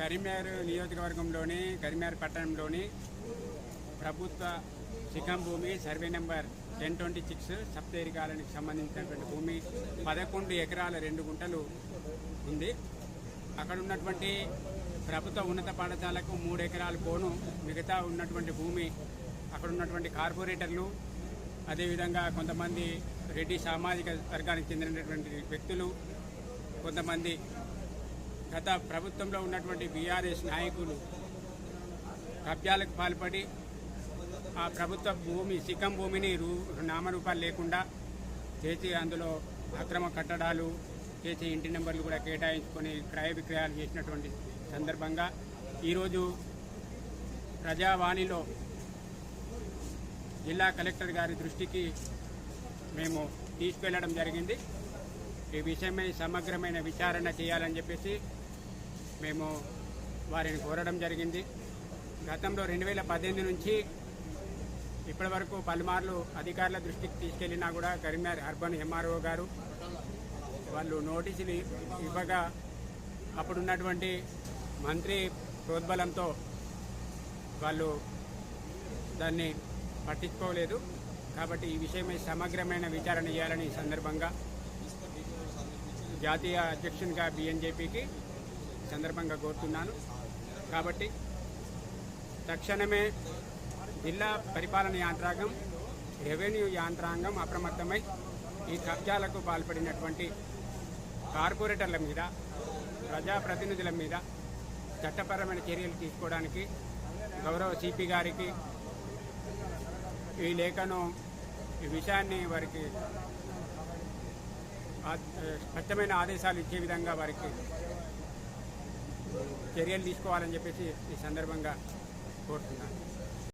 కరీంనగర్ నియోజకవర్గంలోని కరీంనగర్ పట్టణంలోని ప్రభుత్వ శిఖం భూమి సర్వే నెంబర్ 1026 సప్తేరి కాలనీకి సంబంధించినటువంటి భూమి 11 ఎకరాల 2 గుంటలు ఉంది. అక్కడ ఉన్నటువంటి ప్రభుత్వ ఉన్నత పాఠశాలకు 3 ఎకరాలు పోను, మిగతా ఉన్నటువంటి భూమి అక్కడ ఉన్నటువంటి కార్పొరేటర్లు, అదేవిధంగా కొంతమంది రెడ్డి సామాజిక వర్గానికి చెందినటువంటి వ్యక్తులు, కొంతమంది గత ప్రభుత్వంలో ఉన్నటువంటి బీఆర్ఎస్ నాయకులు కబ్జాలకు పాల్పడి ఆ ప్రభుత్వ భూమి శిఖం భూమిని నామరూపాలు లేకుండా చేసి అందులో అక్రమ కట్టడాలు చేసి ఇంటి నెంబర్లు కూడా కేటాయించుకొని క్రయ విక్రయాలు చేసినటువంటి సందర్భంగా ఈరోజు ప్రజావాణిలో జిల్లా కలెక్టర్ గారి దృష్టికి మేము తీసుకెళ్లడం జరిగింది. ఈ విషయమై సమగ్రమైన విచారణ చేయాలని చెప్పేసి మేము వారిని కోరడం జరిగింది. గతంలో 2018 నుంచి ఇప్పటి వరకు పలుమార్లు అధికారుల దృష్టికి తీసుకెళ్లినా కూడా కరీంనగర్ అర్బన్ ఎంఆర్ఓ గారు వాళ్ళు నోటీసులు ఇవ్వగా అప్పుడున్నటువంటి మంత్రి ప్రోద్బలంతో వాళ్ళు దాన్ని పట్టించుకోలేదు. కాబట్టి ఈ విషయమై సమగ్రమైన విచారణ చేయాలని ఈ సందర్భంగా జాతీయ అధ్యక్షునిగా బీఎన్జేపీకి సందర్భంగా కోరుతున్నాను. కాబట్టి తక్షణమే జిల్లా పరిపాలన యంత్రాంగం, రెవెన్యూ యంత్రాంగం అప్రమత్తమై ఈ కబ్జాలకు పాల్పడినటువంటి కార్పొరేటర్ల మీద, ప్రజాప్రతినిధుల మీద చట్టపరమైన చర్యలు తీసుకోవడానికి గౌరవ సిపి గారికి ఈ లేఖను, ఈ విషయాన్ని వారికి స్పష్టమైన ఆదేశాలు ఇచ్చే విధంగా వారికి చర్యలు తీసుకోవాలని చెప్పేసి ఈ సందర్భంగా కోరుతున్నాను.